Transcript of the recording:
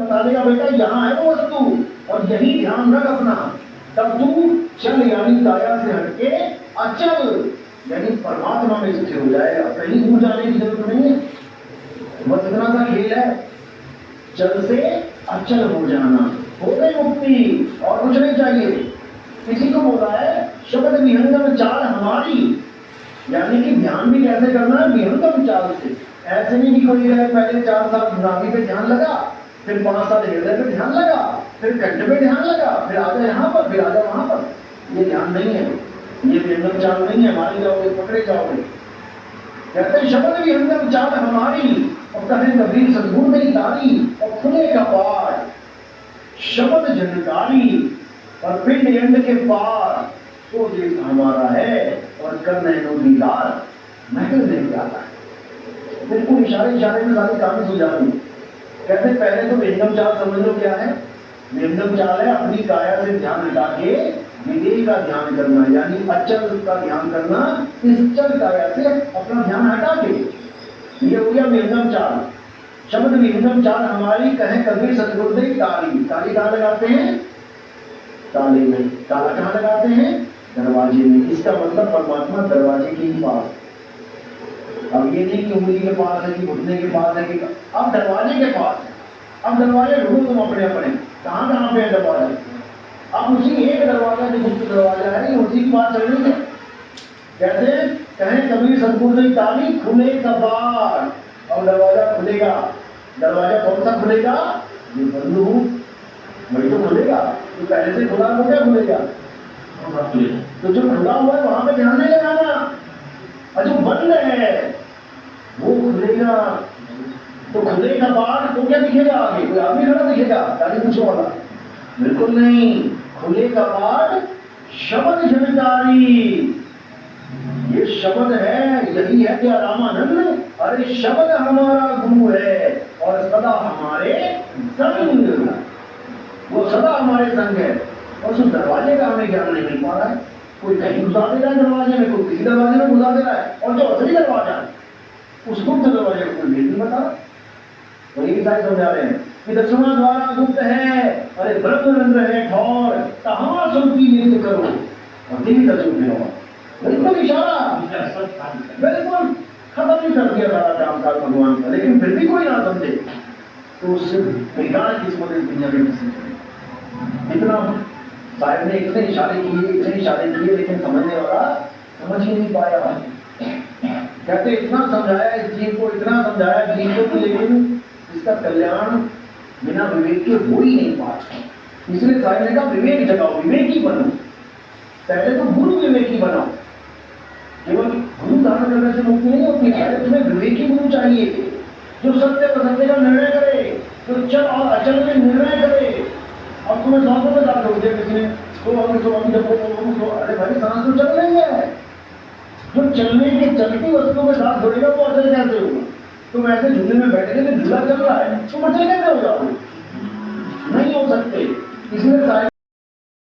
बता देगा बेटा यहाँ है वो वस्तु और यही ध्यान रख अपना, तब तू चल यानी काया से हटके अचल यानी परमात्मा में स्थिर हो जाएगा। कहीं दूर जाने की जरूरत नहीं है, बस इतना सा खेल है, चल से अचल हो जाना, हो गई मुक्ति और कुछ नहीं चाहिए। किसी को बोला है शब्द विहंगम चाल हमारी, यानी कि ध्यान भी कैसे करना है, विहंगम चाल से। ऐसे नहीं कि कोई पहले 4 साल नाभि पे ध्यान लगा, फिर 5 साल हृदय पे ध्यान लगा, फिर कंठ पे ध्यान लगा, फिर आजा यहाँ पर, फिर आजा वहां पर। ये ध्यान नहीं है, ये विहंगम चाल नहीं है, मारे जाओगे पकड़े जाओगे। कहते शब्द विहंगम चाल हमारी और कहे कबीर सद्गुण नहीं तारी और खुले कपाट, शब्द जनकारी और पिंड यंड के पार, तो देश हमारा है और कर नैनो दीदार महल नहीं आता है। बिल्कुल इशारे इशारे में सारी कहानी सुझा दी। कहते पहले तो विहंगम चाल समझ लो क्या है। विहंगम चाल है अपनी काया से ध्यान हटा के विधेय का ध्यान करना, यानी अचल का ध्यान करना, इस चल काया से अपना ध्यान हटा के। ये हो गया विहंगम चाल। शब्द विहंगम चाल हमारी कहे कबीर सतगुरुदेव ताली। ताली कहाँ लगाते हैं? ताले में। ताला कहाँ लगाते हैं? दरवाजे में। इसका मतलब परमात्मा दरवाजे के ही पास। अब ये नहीं कि उंगली के पास है कि घुटने के पास है कि, अब दरवाजे के पास है। अब दरवाजे ढूंढो तुम अपने अपने, कहाँ कहाँ पे है दरवाजे। अब उसी एक दरवाजा जो गुप्त दरवाजा है उसी के पास चलनी है। कहते कहें कबीर सतगुरुदेव ताली खुले कबाड़, और दरवाजा खुलेगा। दरवाजा कौन सा खुलेगा? ये बंद हो वही तो खुलेगा। तो पहले से खुला हो क्या खुलेगा? तो जो खुला हुआ है वहां पे ध्यान नहीं लगाना, और जो बंद है वो खुलेगा। तो खुले कबाड़ तो क्या दिखेगा आगे? कोई आदमी खड़ा दिखेगा ताली पूछो वाला? बिल्कुल नहीं। खुले कबाड़ शब्द जनकारी, ये शब्द है, यही है क्या रामानंद? अरे शब्द हमारा गुरु है और सदा हमारे संग, वो सदा हमारे संग है। और उस दरवाजे का हमें ज्ञान नहीं मिल पा रहा है। कोई कहीं घुसा दे रहा है दरवाजे में, कोई किसी दरवाजे में घुसा दे रहा है, और जो असली दरवाजा है उस गुप्त दरवाजे को कोई नहीं बता रहा। तो ये सारे समझा रहे हैं कि दसवां द्वारा गुप्त है, अरे ब्रह्म रंध्र है ठौर, कहाँ सुनती नृत्य करो और दिल्ली का चुप हो। बिल्कुल इशारा, बिल्कुल खत्म नहीं कर दिया सारा काम काल भगवान का, लेकिन फिर भी कोई ना समझे तो उससे बेकार किस्मत दुनिया में किसी। इतना साहब ने इतने इशारे किए, लेकिन समझने वाला समझ ही नहीं पाया। कहते इतना समझाया इस जीव को, इतना समझाया जीव को, लेकिन इसका कल्याण बिना विवेक के हो ही नहीं पाता। इसलिए साहब ने कहा विवेक जगाओ, विवेकी बनो। पहले तो गुरु विवेकी बनाओ। केवल गुरु धारण करने से मुक्ति नहीं होती है, तुम्हें विवेकी गुरु चाहिए जो सत्य असत्य का निर्णय करे, जो चल और अचल में निर्णय करे। अब तुम्हें सांसों में दाल हो दिया किसी ने, तो अरे भाई सांस तो चल रही है। जो चलने की चलती वस्तु में दांत धोएगा वो अचल कैसे होगा? तुम ऐसे झूले में बैठे थे, झूला चल रहा है, तुम अचल कैसे हो जाओगे? नहीं हो सकते। इसलिए